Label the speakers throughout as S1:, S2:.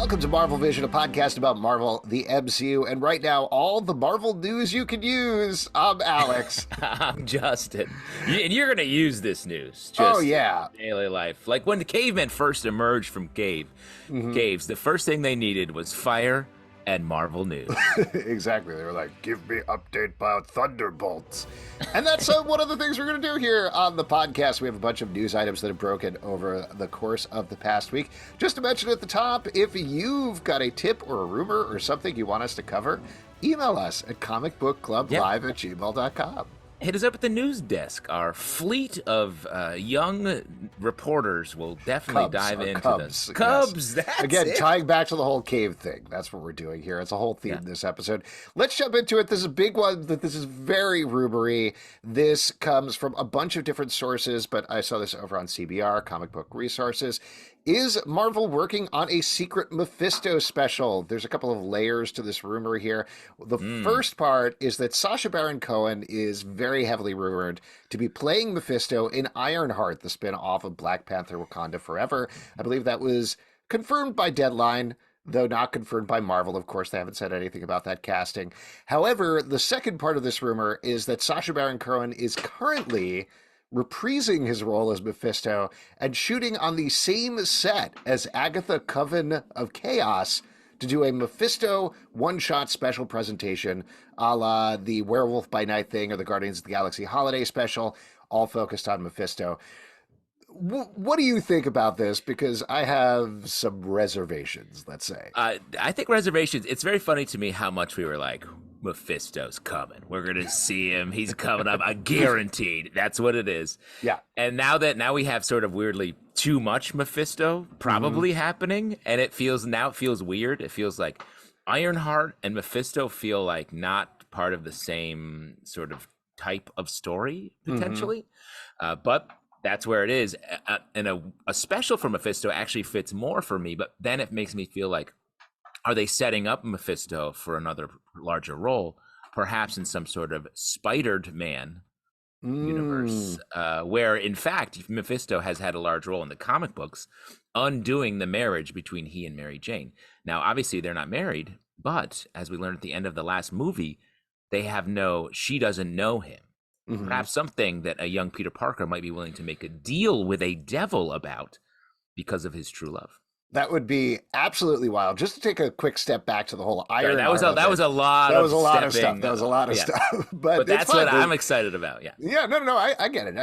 S1: Welcome to Marvel Vision, a podcast about Marvel, the MCU, and right now, all the Marvel news you can use. I'm Alex.
S2: I'm Justin. And you're going to use this news.
S1: Oh, yeah.
S2: In daily life. Like when the cavemen first emerged from caves, the first thing they needed was fire and Marvel news.
S1: Exactly. They were like, give me update about Thunderbolts. And that's one of the things we're going to do here on the podcast. We have a bunch of news items that have broken over the course of the past week. Just to mention at the top, if you've got a tip or a rumor or something you want us to cover, email us at comicbookclublive@gmail.com.
S2: Hit us up at the news desk. Our fleet of young reporters will definitely dive into this. Cubs, yes. That's
S1: Again,
S2: it.
S1: tying back to the whole cave thing. That's what we're doing here. It's a whole theme this episode. Let's jump into it. This is a big one. This is very rumory. This comes from a bunch of different sources, but I saw this over on CBR, Comic Book Resources. Is Marvel working on a secret Mephisto special? There's a couple of layers to this rumor here. The first part is that Sacha Baron Cohen is very heavily rumored to be playing Mephisto in Ironheart, the spin-off of Black Panther Wakanda Forever. I believe that was confirmed by Deadline, though not confirmed by Marvel. Of course, they haven't said anything about that casting. However, the second part of this rumor is that Sacha Baron Cohen is currently reprising his role as Mephisto and shooting on the same set as Agatha Coven of Chaos to do a Mephisto one-shot special presentation a la the Werewolf by Night thing or the Guardians of the Galaxy holiday special, all focused on Mephisto. What do you think about this? Because I have some reservations, let's say.
S2: I think reservations, it's very funny to me how much we were like, Mephisto's coming. We're going to see him. He's coming up. I guaranteed. That's what it is.
S1: Yeah.
S2: And now we have sort of weirdly too much Mephisto probably happening. And it feels weird. It feels like Ironheart and Mephisto feel like not part of the same sort of type of story potentially. But that's where it is. And a special for Mephisto actually fits more for me. But then it makes me feel like, are they setting up Mephisto for another larger role, perhaps in some sort of Spidered Man universe, where, in fact, Mephisto has had a large role in the comic books, undoing the marriage between he and Mary Jane. Now, obviously, they're not married, but as we learned at the end of the last movie, she doesn't know him. Perhaps something that a young Peter Parker might be willing to make a deal with a devil about because of his true love.
S1: That would be absolutely wild. Just to take a quick step back to the whole Iron.
S2: That was a lot of
S1: stuff.
S2: But that's what I'm excited about. Yeah.
S1: Yeah. No. I get it.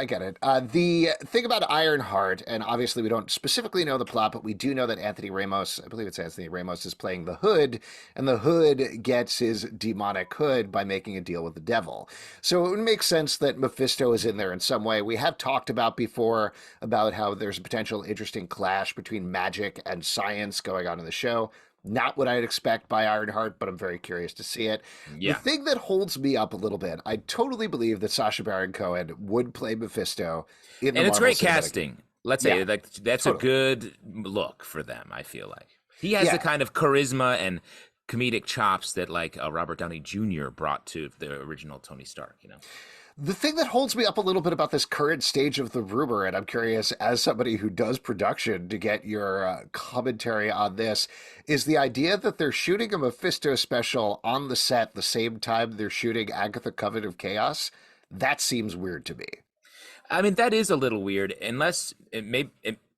S1: The thing about Ironheart, and obviously we don't specifically know the plot, but we do know that Anthony Ramos, I believe it's Anthony Ramos, is playing the Hood, and the Hood gets his demonic hood by making a deal with the devil. So it would make sense that Mephisto is in there in some way. We have talked about before about how there's a potential interesting clash between magic and science going on in the show. Not what I'd expect by Ironheart, but I'm very curious to see it. Yeah. The thing that holds me up a little bit, I totally believe that Sacha Baron Cohen would play Mephisto in the Marvel
S2: it's great
S1: Cinematic
S2: casting. Let's say that's totally a good look for them, I feel like. He has the kind of charisma and comedic chops that like Robert Downey Jr. brought to the original Tony Stark,
S1: The thing that holds me up a little bit about this current stage of the rumor, and I'm curious as somebody who does production to get your commentary on this, is the idea that they're shooting a Mephisto special on the set the same time they're shooting Agatha Coven of Chaos. That seems weird to me.
S2: I mean, that is a little weird, unless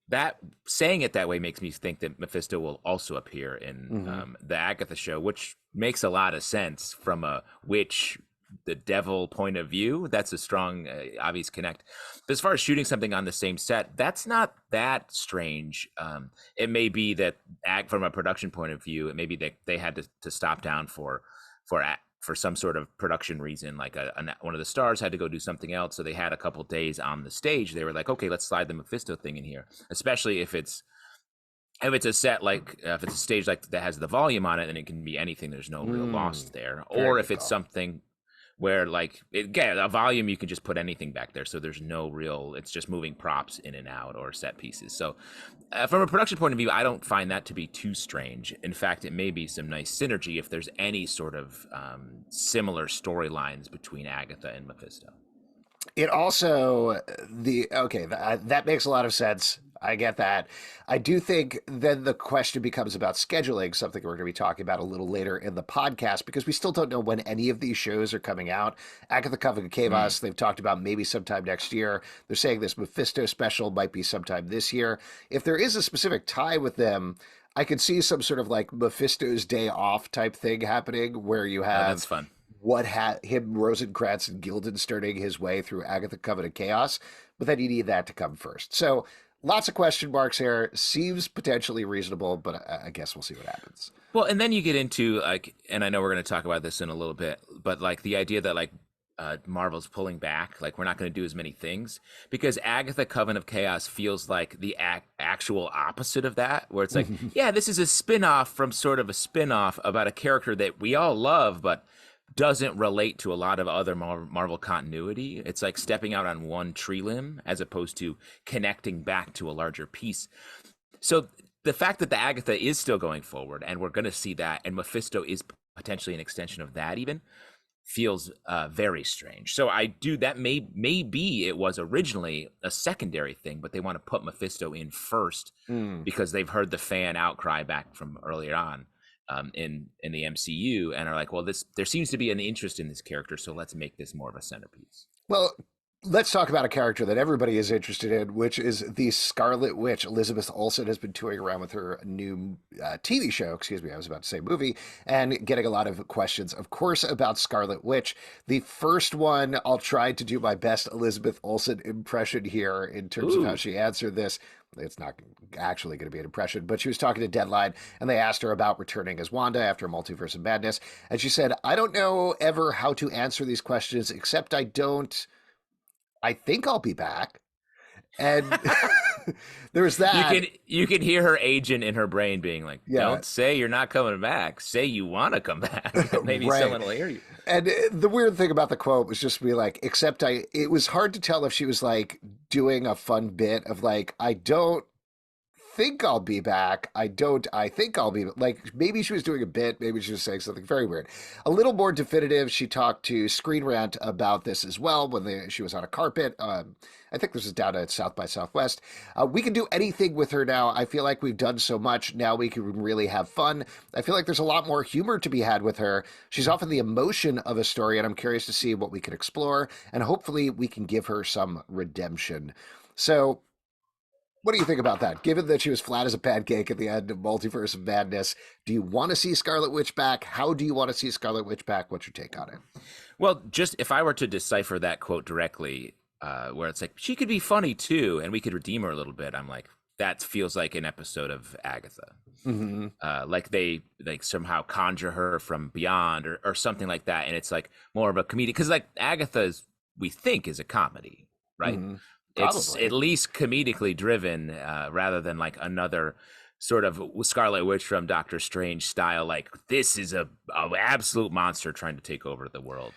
S2: that saying it that way makes me think that Mephisto will also appear in the Agatha show, which makes a lot of sense from a witch, the devil point of view. That's a strong, obvious connect. But as far as shooting something on the same set, that's not that strange. It may be that from a production point of view, it may be that they had to stop down for some sort of production reason, like one of the stars had to go do something else. So they had a couple days on the stage. They were like, okay, let's slide the Mephisto thing in here, especially if it's a set like if it's a stage like that has the volume on it, and it can be anything. There's no real loss there. Or if it's something where a volume, you can just put anything back there. So there's no real, it's just moving props in and out or set pieces. So from a production point of view, I don't find that to be too strange. In fact, it may be some nice synergy if there's any sort of similar storylines between Agatha and Mephisto.
S1: It also that makes a lot of sense. I get that. I do think then the question becomes about scheduling, something we're going to be talking about a little later in the podcast, because we still don't know when any of these shows are coming out. Agatha Coven of Chaos, they've talked about maybe sometime next year. They're saying this Mephisto special might be sometime this year. If there is a specific tie with them, I could see some sort of like Mephisto's Day Off type thing happening where you have
S2: that's fun.
S1: Him, Rosencrantz, and Guildenstern his way through Agatha Coven of Chaos, but then you need that to come first. So lots of question marks here. Seems potentially reasonable, but I guess we'll see what happens.
S2: Well, and then you get into like, and I know we're going to talk about this in a little bit, but like the idea that like Marvel's pulling back, like we're not going to do as many things, because Agatha Coven of Chaos feels like the actual opposite of that, where it's like, yeah, this is a spin-off from sort of a spin-off about a character that we all love, but doesn't relate to a lot of other Marvel continuity. It's like stepping out on one tree limb as opposed to connecting back to a larger piece. So the fact that the Agatha is still going forward, and we're going to see that, and Mephisto is potentially an extension of that even, feels very strange. So I do that. Maybe it was originally a secondary thing, but they want to put Mephisto in first because they've heard the fan outcry back from earlier on. In the MCU, and are like, well, there seems to be an interest in this character, so let's make this more of a centerpiece.
S1: Well, let's talk about a character that everybody is interested in, which is the Scarlet Witch. Elizabeth Olsen has been toying around with her new TV show, I was about to say movie, and getting a lot of questions, of course, about Scarlet Witch. The first one, I'll try to do my best Elizabeth Olsen impression here in terms of how she answered this. It's not actually going to be an impression, but she was talking to Deadline, and they asked her about returning as Wanda after Multiverse of Madness, and she said, I don't know ever how to answer these questions, except I think I'll be back. And there's that.
S2: You can hear her agent in her brain being like, don't say you're not coming back. Say you want to come back. Maybe someone will hear you.
S1: And the weird thing about the quote was just be like, it was hard to tell if she was like doing a fun bit of like, I don't think I'll be back. I think I'll be like, maybe she was doing a bit. Maybe she was saying something very weird. A little more definitive. She talked to Screen Rant about this as well when she was on a carpet. I think this is down at South by Southwest. We can do anything with her now. I feel like we've done so much. Now we can really have fun. I feel like there's a lot more humor to be had with her. She's often the emotion of a story, and I'm curious to see what we can explore, and hopefully we can give her some redemption. So what do you think about that? Given that she was flat as a pancake at the end of Multiverse of Madness, do you want to see Scarlet Witch back? How do you want to see Scarlet Witch back? What's your take on it?
S2: Well, just if I were to decipher that quote directly, where it's like, she could be funny too, and we could redeem her a little bit, I'm like, that feels like an episode of Agatha. Like they like somehow conjure her from beyond or something like that, and it's like more of a comedic, because like Agatha's, we think, is a comedy, right? It's at least comedically driven, rather than like another sort of Scarlet Witch from Doctor Strange style. Like, this is a absolute monster trying to take over the world.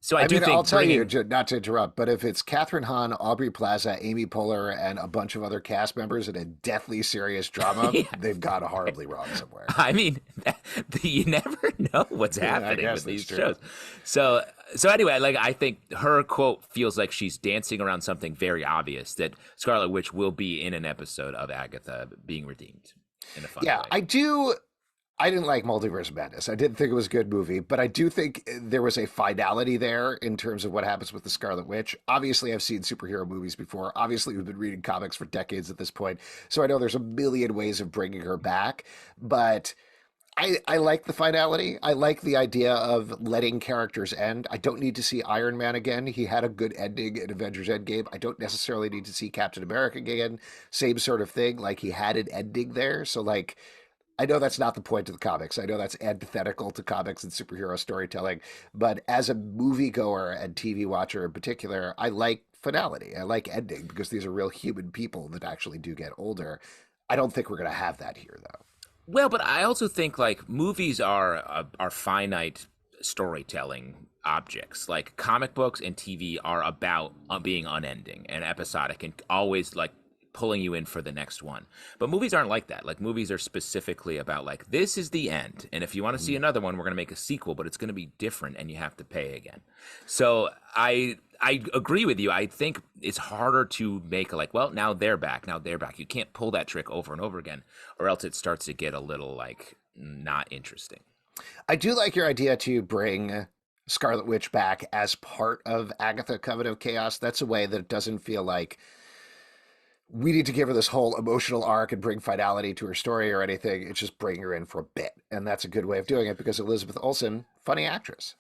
S2: So I do think,
S1: I'll tell you, not to interrupt, but if it's Catherine Hahn, Aubrey Plaza, Amy Poehler, and a bunch of other cast members in a deathly serious drama, they've gone horribly wrong somewhere.
S2: I mean, you never know what's happening with these shows. So anyway, like, I think her quote feels like she's dancing around something very obvious, that Scarlet Witch will be in an episode of Agatha being redeemed in a fun way.
S1: I didn't like Multiverse of Madness. I didn't think it was a good movie, but I do think there was a finality there in terms of what happens with the Scarlet Witch. Obviously, I've seen superhero movies before. Obviously, we've been reading comics for decades at this point, so I know there's a million ways of bringing her back, but I like the finality. I like the idea of letting characters end. I don't need to see Iron Man again. He had a good ending in Avengers Endgame. I don't necessarily need to see Captain America again. Same sort of thing. Like, he had an ending there, so like, I know that's not the point of the comics. I know that's antithetical to comics and superhero storytelling. But as a moviegoer and TV watcher in particular, I like finality. I like ending because these are real human people that actually do get older. I don't think we're going to have that here, though.
S2: Well, but I also think like movies are finite storytelling objects. Like comic books and TV are about being unending and episodic and always like pulling you in for the next one. But movies aren't like that. Like, movies are specifically about like, this is the end, and if you want to see another one, we're going to make a sequel, but it's going to be different and you have to pay again. So I I agree with you. I think it's harder to make like, well, now they're back. Now they're back. You can't pull that trick over and over again, or else it starts to get a little like not interesting.
S1: I do like your idea to bring Scarlet Witch back as part of Agatha Coven of Chaos. That's a way that it doesn't feel like we need to give her this whole emotional arc and bring finality to her story or anything. It's just bring her in for a bit. And that's a good way of doing it because Elizabeth Olsen, funny actress.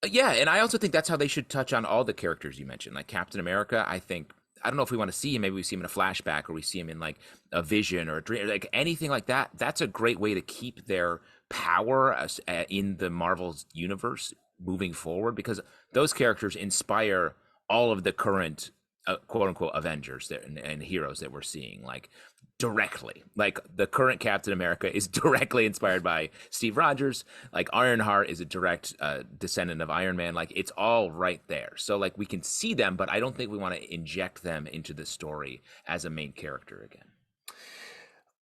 S2: Yeah, and I also think that's how they should touch on all the characters you mentioned. Like Captain America, I think I don't know if we want to see him. Maybe we see him in a flashback, or we see him in like a vision or a dream, like anything like that. That's a great way to keep their power in the Marvel's universe moving forward, because those characters inspire all of the current quote unquote Avengers and heroes that we're seeing. Like directly, like the current Captain America is directly inspired by Steve Rogers. Like Ironheart is a direct descendant of Iron Man. Like it's all right there. So like we can see them, but I don't think we want to inject them into the story as a main character again.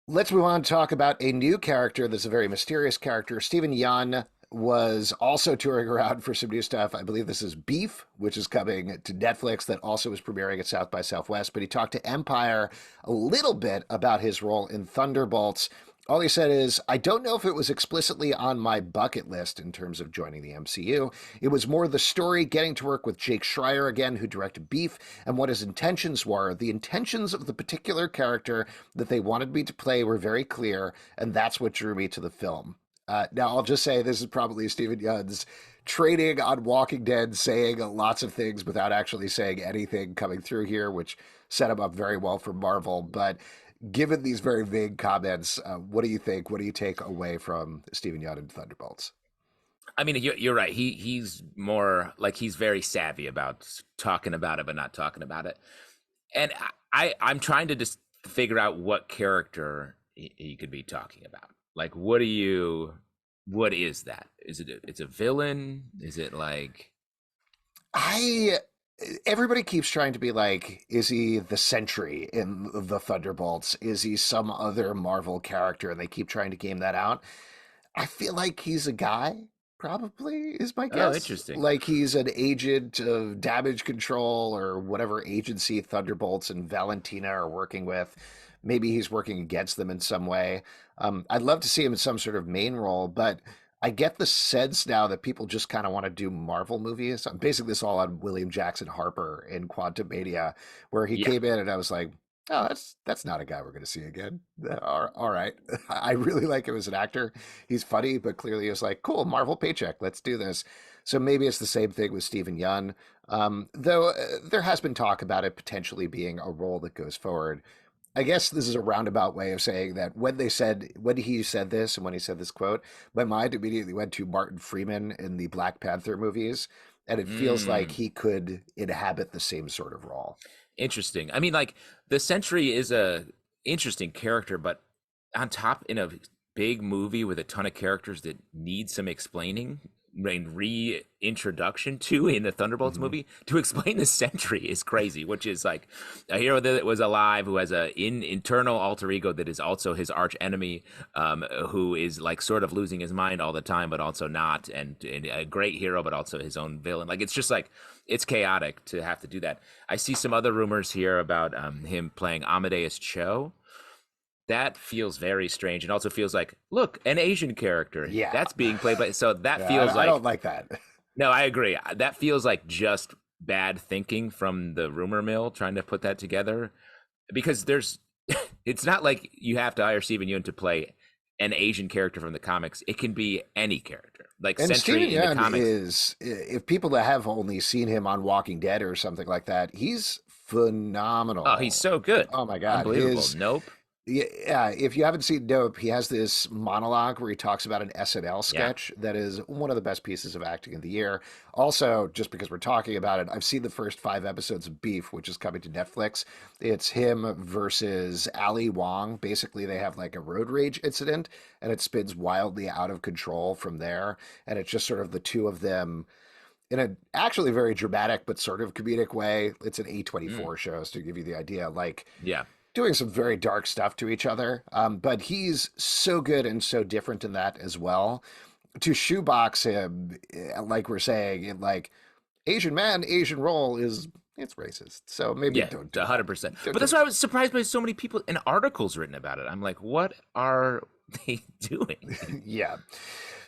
S1: Let's move on to talk about a new character that's a very mysterious character. Stephen Yeun was also touring around for some new stuff. I believe this is Beef, which is coming to Netflix, that also is premiering at South by Southwest. But he talked to Empire a little bit about his role in Thunderbolts. All he said is, I don't know if it was explicitly on my bucket list in terms of joining the MCU. It was more the story, getting to work with Jake Schreier again, who directed Beef, and what his intentions were. The intentions of the particular character that they wanted me to play were very clear, and that's what drew me to the film. Now, I'll just say this is probably Stephen Yeun's trading on Walking Dead, saying lots of things without actually saying anything coming through here, which set him up very well for Marvel. But given these very vague comments, what do you think? What do you take away from Stephen Yeun and Thunderbolts?
S2: I mean, you're right. He's more like he's very savvy about talking about it, but not talking about it. And I'm trying to just figure out what character he could be talking about. Like, what is that? Is it's a villain? Is it like,
S1: everybody keeps trying to be like, is he the Sentry in the Thunderbolts? Is he some other Marvel character? And they keep trying to game that out. I feel like he's a guy, probably, is my guess.
S2: Oh, interesting.
S1: Like he's an agent of damage control or whatever agency Thunderbolts and Valentina are working with. Maybe he's working against them in some way. I'd love to see him in some sort of main role, but I get the sense now that people just kind of want to do Marvel movies. I'm basing this all on William Jackson Harper in Quantumania, where he came in and I was like, oh, that's not a guy we're going to see again. All right. I really like him as an actor. He's funny, but clearly he was like, cool, Marvel paycheck. Let's do this. So maybe it's the same thing with Stephen Yeun, though there has been talk about it potentially being a role that goes forward. I guess this is a roundabout way of saying that when he said this and when he said this quote, my mind immediately went to Martin Freeman in the Black Panther movies, and it feels like he could inhabit the same sort of role.
S2: Interesting. I mean, like the Sentry is a interesting character, but on top in a big movie with a ton of characters that need some explaining and reintroduction to in the Thunderbolts movie, to explain the Sentry is crazy, which is like a hero that was alive who has a internal alter ego that is also his arch enemy, who is like sort of losing his mind all the time, but also not, and a great hero, but also his own villain. Like it's just like, it's chaotic to have to do that. I see some other rumors here about him playing Amadeus Cho. That feels very strange, and also feels like, look, an Asian character.
S1: Yeah,
S2: that's being played by. So that feels like,
S1: I don't like that.
S2: No, I agree. That feels like just bad thinking from the rumor mill trying to put that together, because there's. It's not like you have to hire Stephen Yeun to play an Asian character from the comics. It can be any character. Like
S1: and
S2: Sentry in the comics
S1: is, if people that have only seen him on Walking Dead or something like that, he's phenomenal.
S2: Oh, he's so good.
S1: Oh my God,
S2: unbelievable. Nope.
S1: Yeah, if you haven't seen Nope, he has this monologue where he talks about an SNL sketch that is one of the best pieces of acting of the year. Also, just because we're talking about it, I've seen the first 5 episodes of Beef, which is coming to Netflix. It's him versus Ali Wong. Basically, they have like a road rage incident, and it spins wildly out of control from there. And it's just sort of the two of them in a actually very dramatic but sort of comedic way. It's an A24 show, so to give you the idea. Like,
S2: yeah.
S1: Doing some very dark stuff to each other. But he's so good and so different in that as well. To shoebox him, like we're saying, in like Asian man, Asian role is it's racist. So maybe
S2: Yeah,
S1: don't do
S2: 100%.
S1: that.
S2: But that's why I was surprised by so many people and articles written about it. I'm like, what are they doing?
S1: Yeah.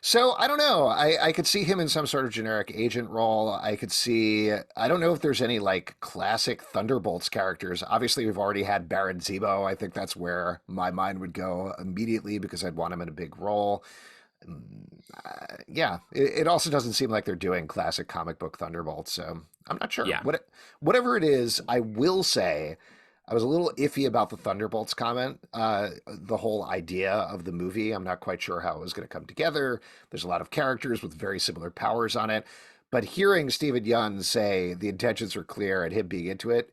S1: So I don't know. I could see him in some sort of generic agent role. I could see. I don't know if there's any like classic Thunderbolts characters. Obviously, we've already had Baron Zemo. I think that's where my mind would go immediately because I'd want him in a big role. Yeah, it also doesn't seem like they're doing classic comic book Thunderbolts, so I'm not sure.
S2: Yeah.
S1: Whatever it is, I will say I was a little iffy about the Thunderbolts comment. The whole idea of the movie, I'm not quite sure how it was going to come together. There's a lot of characters with very similar powers on it, but hearing Steven Yeun say the intentions are clear and him being into it,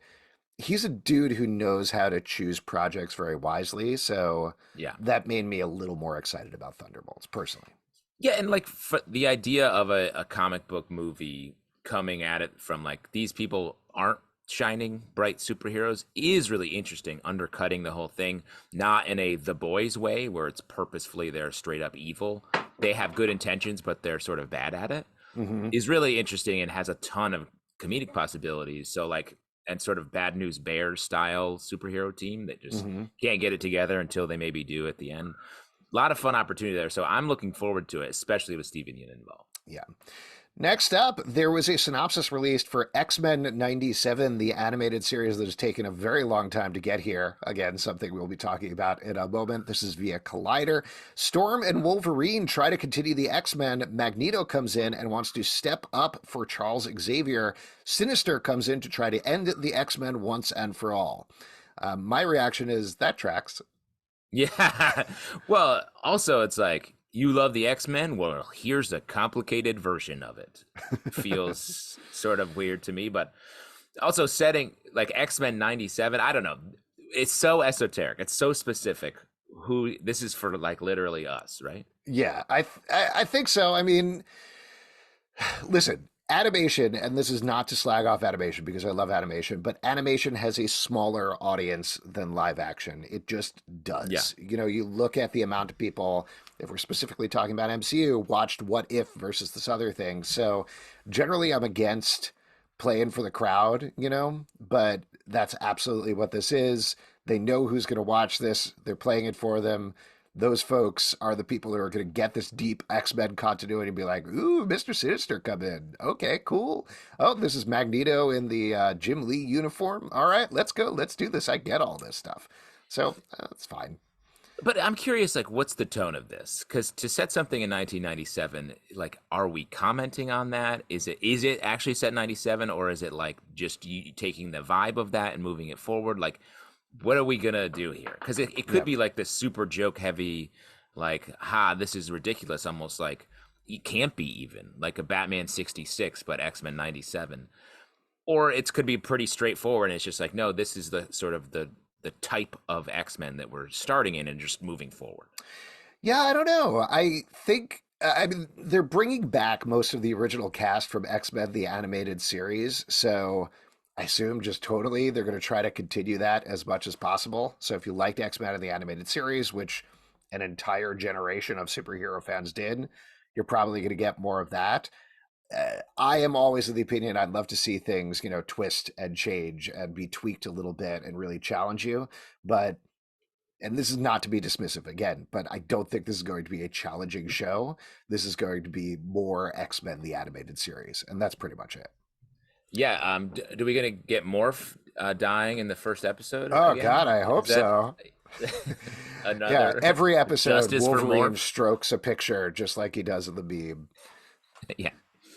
S1: he's a dude who knows how to choose projects very wisely. So
S2: Yeah.
S1: that made me a little more excited about Thunderbolts personally.
S2: Yeah, and like the idea of a comic book movie coming at it from like these people aren't shining bright superheroes is really interesting, undercutting the whole thing, not in a The Boys way where it's purposefully they're straight up evil. They have good intentions, but they're sort of bad at it. Is really interesting and has a ton of comedic possibilities. So like, and sort of Bad News Bears style superhero team that just can't get it together until they maybe do at the end. A lot of fun opportunity there. So I'm looking forward to it, especially with Steven Yeun involved.
S1: Yeah. Next up, there was a synopsis released for X-Men 97, the animated series that has taken a very long time to get here. Again, something we'll be talking about in a moment. This is via Collider. Storm and Wolverine try to continue the X-Men. Magneto comes in and wants to step up for Charles Xavier. Sinister comes in to try to end the X-Men once and for all. My reaction is that tracks.
S2: Yeah. Well, also it's like, you love the X-Men? Well, here's a complicated version of it. Feels sort of weird to me, but also setting like X-Men 97, I don't know. It's so esoteric. It's so specific. Who this is for, like literally us, right?
S1: Yeah, I think so. I mean, listen, animation, and this is not to slag off animation because I love animation, but animation has a smaller audience than live action. It just does.
S2: Yeah.
S1: You know, you look at the amount of people, if we're specifically talking about MCU, watched What If versus this other thing. So generally I'm against playing for the crowd, you know, but that's absolutely what this is. They know who's going to watch this. They're playing it for them. Those folks are the people who are going to get this deep X-Men continuity and be like, ooh, Mr. Sinister come in. Okay, cool. Oh, this is Magneto in the Jim Lee uniform. All right, let's go. Let's do this. I get all this stuff. So that's fine.
S2: But I'm curious, like, what's the tone of this? Because to set something in 1997, like, are we commenting on that? Is it actually set in 97, or is it like just you taking the vibe of that and moving it forward? Like, what are we gonna do here? Because it could be like this super joke heavy, like, this is ridiculous, almost like it can't be even like a Batman 66, but X-Men 97, or it could be pretty straightforward. And it's just like, no, this is the sort of the type of X-Men that we're starting in and just moving forward.
S1: Yeah, I don't know. I think, I mean, they're bringing back most of the original cast from X-Men, the animated series. So I assume just totally they're going to try to continue that as much as possible. So if you liked X-Men in the animated series, which an entire generation of superhero fans did, you're probably going to get more of that. I am always of the opinion I'd love to see things, you know, twist and change and be tweaked a little bit and really challenge you. But, and this is not to be dismissive again, but I don't think this is going to be a challenging show. This is going to be more X-Men, the animated series. And that's pretty much it.
S2: Yeah. Do we gonna get Morph dying in the first episode?
S1: Oh,
S2: again?
S1: God, I hope so. Yeah, every episode, Wolverine strokes a picture just like he does in the meme.
S2: Yeah.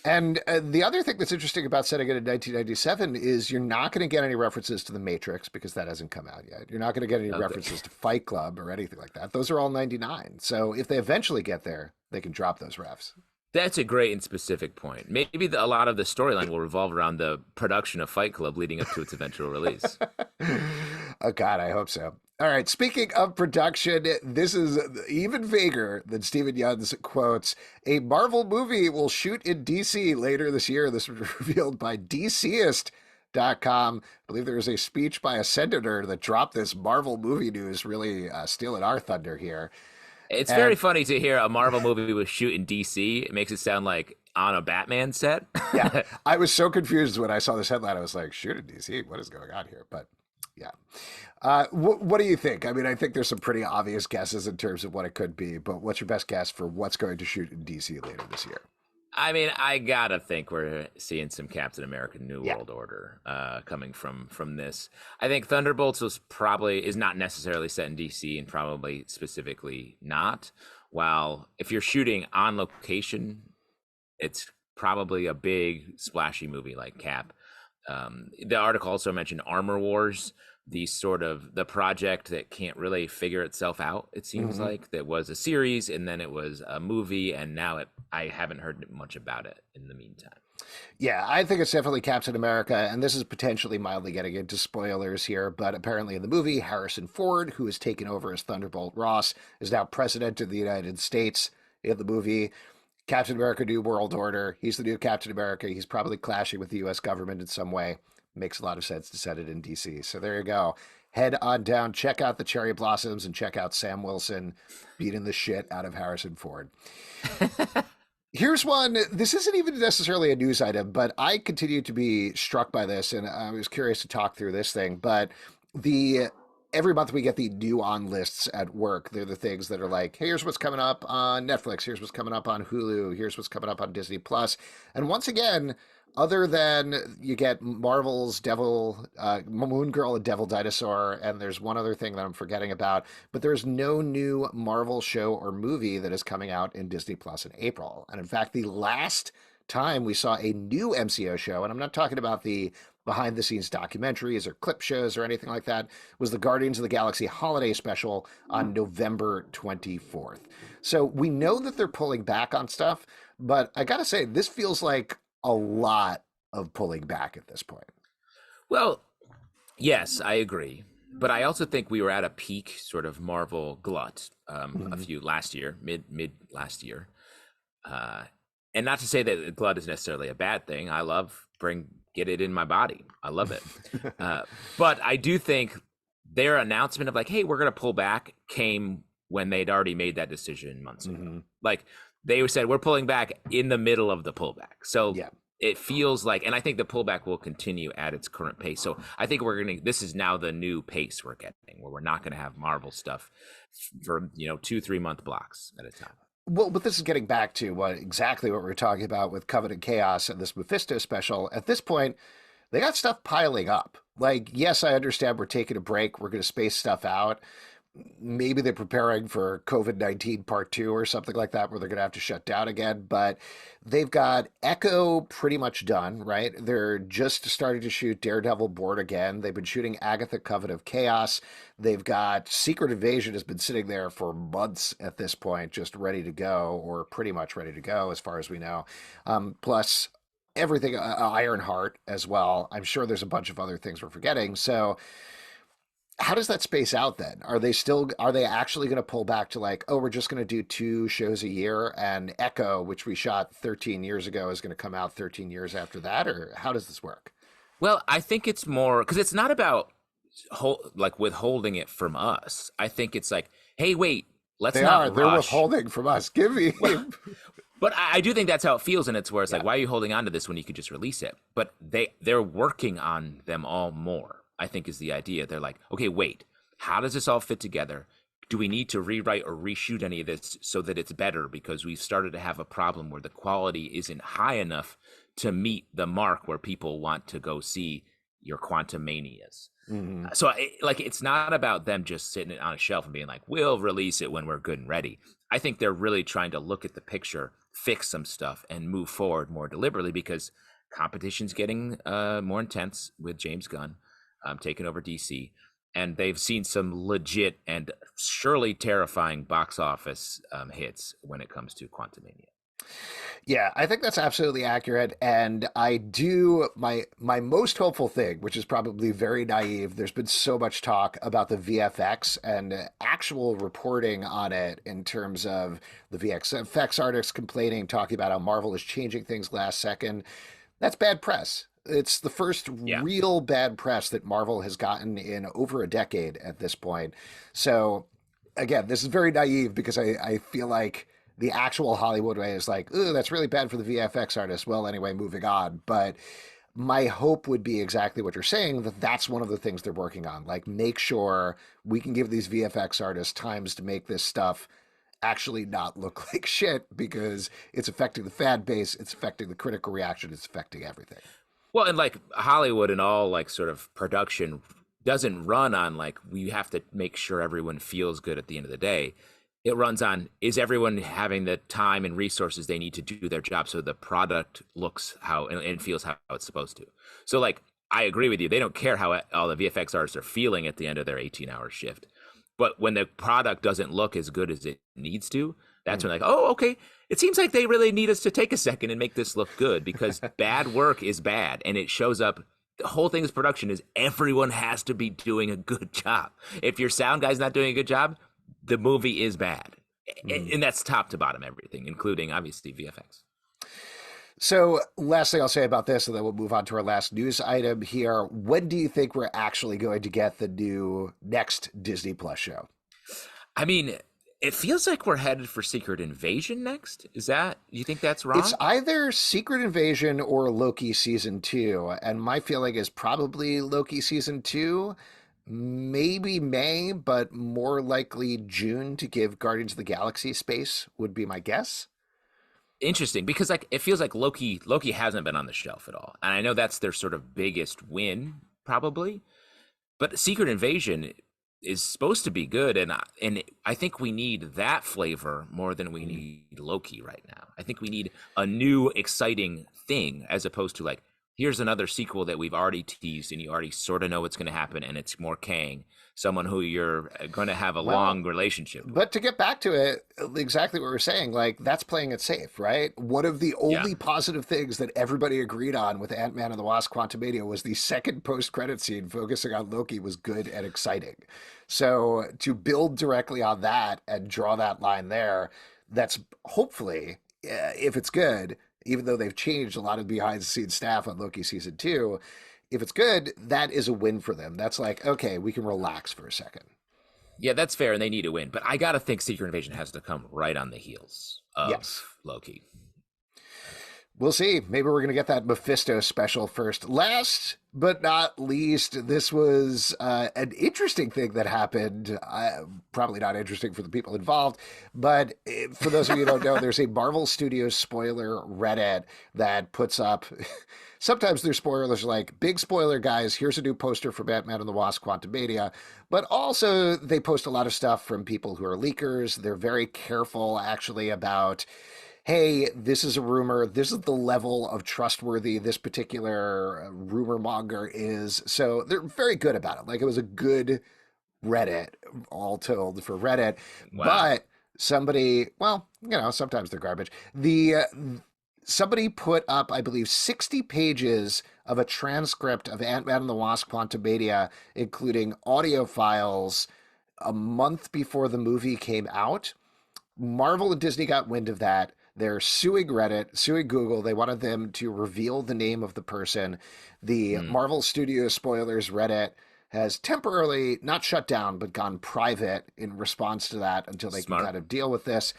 S1: And the other thing that's interesting about setting it in 1997 is you're not going to get any references to The Matrix because that hasn't come out yet. You're not going to get any references to Fight Club or anything like that. Those are all 99. So if they eventually get there, they can drop those refs.
S2: That's a great and specific point. Maybe a lot of the storyline will revolve around the production of Fight Club leading up to its eventual release.
S1: Oh, God, I hope so. All right, speaking of production, this is even vaguer than Steven Yeun's quotes. A Marvel movie will shoot in D.C. later this year. This was revealed by DCist.com. I believe there was a speech by a senator that dropped this Marvel movie news, really stealing our thunder here.
S2: It's very funny to hear a Marvel movie was shoot in DC. It makes it sound like on a Batman set.
S1: Yeah, I was so confused when I saw this headline. I was like, shoot in DC, what is going on here? But yeah. What do you think? I mean, I think there's some pretty obvious guesses in terms of what it could be, but what's your best guess for what's going to shoot in DC later this year?
S2: I mean, I gotta think we're seeing some Captain America: New
S1: Yeah.
S2: World Order coming from this. I think Thunderbolts is not necessarily set in DC, and probably specifically not. While if you're shooting on location, it's probably a big splashy movie like Cap. The article also mentioned Armor Wars, the project that can't really figure itself out. It seems like that was a series, and then it was a movie, and now I haven't heard much about it in the meantime.
S1: Yeah, I think it's definitely Captain America, and this is potentially mildly getting into spoilers here, but apparently in the movie, Harrison Ford, who has taken over as Thunderbolt Ross, is now president of the United States. In the movie, Captain America: New World Order, he's the new Captain America. He's probably clashing with the U.S. government in some way. Makes a lot of sense to set it in D.C. So there you go. Head on down, check out the cherry blossoms, and check out Sam Wilson beating the shit out of Harrison Ford. Here's one. This isn't even necessarily a news item, but I continue to be struck by this, and I was curious to talk through this thing. But every month we get the new on lists at work. They're the things that are like, hey, here's what's coming up on Netflix. Here's what's coming up on Hulu. Here's what's coming up on Disney Plus. And once again, other than you get Marvel's Moon Girl and Devil Dinosaur, and there's one other thing that I'm forgetting about, but there's no new Marvel show or movie that is coming out in Disney Plus in April. And in fact, the last time we saw a new MCO show, and I'm not talking about the behind the scenes documentaries or clip shows or anything like that, was the Guardians of the Galaxy holiday special on November 24th. So we know that they're pulling back on stuff, but I gotta say, this feels like a lot of pulling back at this point.
S2: Well, yes, I agree. But I also think we were at a peak sort of Marvel glut a few last year, mid last year. And not to say that glut is necessarily a bad thing. I love get it in my body. I love it. But I do think their announcement of like, hey, we're going to pull back came when they'd already made that decision months ago. Like they said, we're pulling back in the middle of the pullback. So it feels like, and I think the pullback will continue at its current pace. So I think this is now the new pace we're getting, where we're not going to have Marvel stuff for, 2-3 month blocks at a time.
S1: Well, but this is getting back to exactly what we were talking about with Covenant Chaos and this Mephisto special. At this point, they got stuff piling up. Like, yes, I understand we're taking a break. We're going to space stuff out. Maybe they're preparing for COVID-19 part 2 or something like that, where they're going to have to shut down again. But they've got Echo pretty much done, right? They're just starting to shoot Daredevil Born Again. They've been shooting Agatha Covenant of Chaos. They've got Secret Invasion has been sitting there for months at this point, just ready to go, or pretty much ready to go as far as we know. Plus everything, Ironheart as well. I'm sure there's a bunch of other things we're forgetting. So how does that space out then? Are they actually going to pull back to like, oh, we're just going to do 2 shows a year, and Echo, which we shot 13 years ago, is going to come out 13 years after that? Or how does this work?
S2: Well, I think it's more because it's not about withholding it from us. I think it's like, hey, wait, they're
S1: withholding from us. Give me.
S2: But I do think that's how it feels, and it's where it's like, why are you holding on to this when you could just release it? But they're working on them all more, I think, is the idea. They're like, okay, wait, how does this all fit together? Do we need to rewrite or reshoot any of this so that it's better? Because we've started to have a problem where the quality isn't high enough to meet the mark where people want to go see your Quantumanias. So it's not about them just sitting on a shelf and being like, we'll release it when we're good and ready. I think they're really trying to look at the picture, fix some stuff, and move forward more deliberately, because competition's getting more intense with James Gunn taking over DC, and they've seen some legit and surely terrifying box office hits when it comes to Quantumania.
S1: Yeah, I think that's absolutely accurate. And I do my most hopeful thing, which is probably very naive. There's been so much talk about the VFX and actual reporting on it in terms of the VFX artists complaining, talking about how Marvel is changing things last second. That's bad press. It's the first real bad press that Marvel has gotten in over a decade at this point. So again, this is very naive because I feel like the actual Hollywood way is like, ooh, that's really bad for the VFX artist. Well, anyway, moving on. But my hope would be exactly what you're saying, that that's one of the things they're working on. Like, make sure we can give these VFX artists times to make this stuff actually not look like shit, because it's affecting the fan base, it's affecting the critical reaction, it's affecting everything.
S2: Well, and like Hollywood and all like sort of production doesn't run on like we have to make sure everyone feels good at the end of the day. It runs on, is everyone having the time and resources they need to do their job so the product looks how and feels how it's supposed to. So like I agree with you. They don't care how all the VFX artists are feeling at the end of their 18-hour shift. But when the product doesn't look as good as it needs to, that's when like, oh, okay. It seems like they really need us to take a second and make this look good, because bad work is bad. And it shows up. The whole thing is production is everyone has to be doing a good job. If your sound guy's not doing a good job, the movie is bad. And that's top to bottom everything, including obviously VFX.
S1: So last thing I'll say about this, and then we'll move on to our last news item here. When do you think we're actually going to get the new next Disney Plus show?
S2: I mean, it feels like we're headed for Secret Invasion next. Is that, you think that's wrong?
S1: It's either Secret Invasion or Loki season 2. And my feeling is probably Loki season 2, maybe May, but more likely June to give Guardians of the Galaxy space would be my guess.
S2: Interesting, because like it feels like Loki hasn't been on the shelf at all. And I know that's their sort of biggest win, probably. But Secret Invasion is supposed to be good, and I think we need that flavor more than we need Loki right now. I think we need a new exciting thing, as opposed to like, here's another sequel that we've already teased and you already sort of know what's going to happen, and it's more Kang, someone who you're going to have a long relationship with.
S1: But to get back to it, exactly what we're saying, like, that's playing it safe, right? One of the only positive things that everybody agreed on with Ant-Man and the Wasp: Quantumania was the second post-credit scene focusing on Loki was good and exciting. So to build directly on that and draw that line there, that's hopefully, if it's good, even though they've changed a lot of behind-the-scenes staff on Loki season 2, if it's good, that is a win for them. That's like, okay, we can relax for a second.
S2: Yeah, that's fair, and they need a win. But I got to think Secret Invasion has to come right on the heels of Loki.
S1: We'll see. Maybe we're going to get that Mephisto special first. Last but not least, this was an interesting thing that happened. Probably not interesting for the people involved, but for those of you who don't know, there's a Marvel Studios spoiler Reddit that puts up... Sometimes their spoilers are like, big spoiler, guys, here's a new poster for Batman and the Wasp: Quantumania. But also they post a lot of stuff from people who are leakers. They're very careful, actually, about... hey, this is a rumor. This is the level of trustworthy this particular rumor monger is. So they're very good about it. Like, it was a good Reddit, all told, for Reddit. Wow. But somebody, well, you know, sometimes they're garbage. Somebody put up, I believe, 60 pages of a transcript of Ant-Man and the Wasp: Quantumania, including audio files, a month before the movie came out. Marvel and Disney got wind of that. They're suing Reddit, suing Google. They wanted them to reveal the name of the person. The Marvel Studios spoilers Reddit has temporarily not shut down, but gone private in response to that until they can kind of deal with this.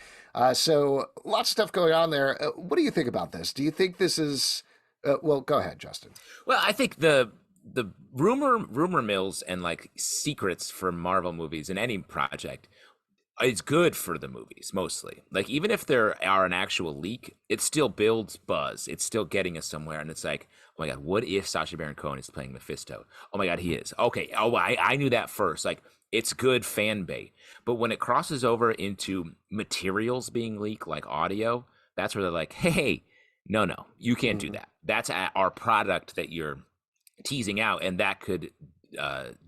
S1: So lots of stuff going on there. What do you think about this? Do you think this is... well, go ahead, Justin.
S2: Well, I think the rumor mills and like secrets for Marvel movies in any project, it's good for the movies mostly. Like, even if there are an actual leak, it still builds buzz. It's still getting us somewhere. And it's like, oh my God, what if Sacha Baron Cohen is playing Mephisto? Oh my God, he is. Okay. Oh, I knew that first. Like, it's good fan bait. But when it crosses over into materials being leaked, like audio, that's where they're like, hey, no, you can't do that. That's our product that you're teasing out. And that could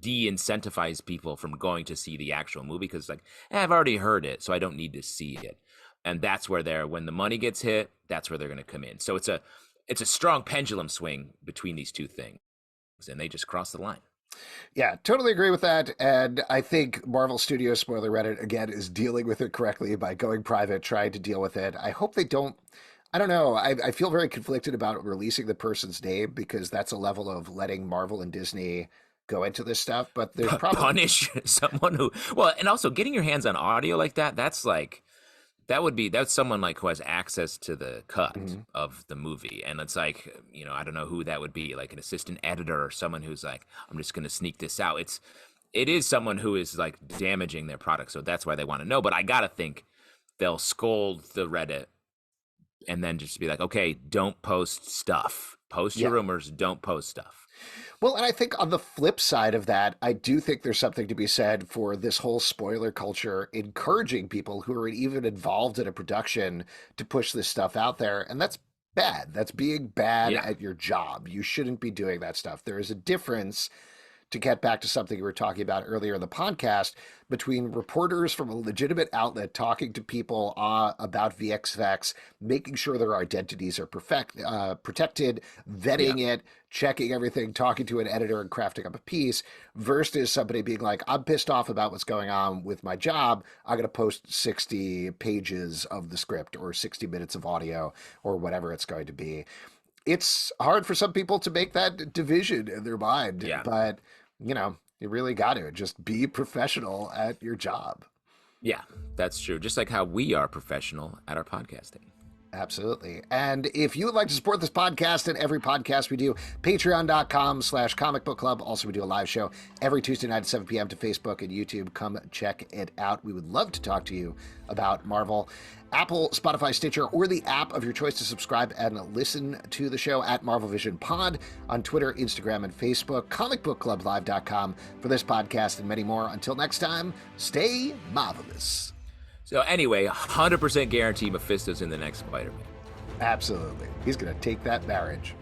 S2: de-incentivize people from going to see the actual movie, because like, I've already heard it, so I don't need to see it. And that's where when the money gets hit, that's where they're going to come in. So it's a strong pendulum swing between these two things, and they just cross the line.
S1: Yeah, totally agree with that. And I think Marvel Studios spoiler Reddit, again, is dealing with it correctly by going private, trying to deal with it. I hope they don't. I don't know. I feel very conflicted about releasing the person's name, because that's a level of letting Marvel and Disney go into this stuff. But there's probably...
S2: punish someone who... Well, and also getting your hands on audio like that, that's like... that's someone like who has access to the cut of the movie, and it's like, I don't know who that would be, like an assistant editor or someone who's like, I'm just gonna sneak this out. It is someone who is like damaging their product, so that's why they want to know. But I gotta think they'll scold the Reddit and then just be like, okay, don't post stuff, post your rumors, don't post stuff.
S1: Well, and I think on the flip side of that, I do think there's something to be said for this whole spoiler culture encouraging people who are even involved in a production to push this stuff out there. And that's bad. That's being bad at your job. You shouldn't be doing that stuff. There is a difference, to get back to something we were talking about earlier in the podcast, between reporters from a legitimate outlet talking to people about VXFX, making sure their identities are protected, vetting it, checking everything, talking to an editor and crafting up a piece, versus somebody being like, I'm pissed off about what's going on with my job. I'm going to post 60 pages of the script or 60 minutes of audio or whatever it's going to be. It's hard for some people to make that division in their mind, but you really got to just be professional at your job.
S2: Yeah, that's true. Just like how we are professional at our podcasting.
S1: Absolutely. And if you would like to support this podcast and every podcast we do, patreon.com/Comic Book Club. Also, we do a live show every Tuesday night at 7 p.m. to Facebook and YouTube. Come check it out. We would love to talk to you about Marvel. Apple, Spotify, Stitcher, or the app of your choice to subscribe and listen to the show at Marvel Vision Pod on Twitter, Instagram, and Facebook. comicbookclublive.com for this podcast and many more. Until next time, stay marvelous.
S2: So anyway, 100% guarantee Mephisto's in the next Spider-Man.
S1: Absolutely. He's going to take that marriage.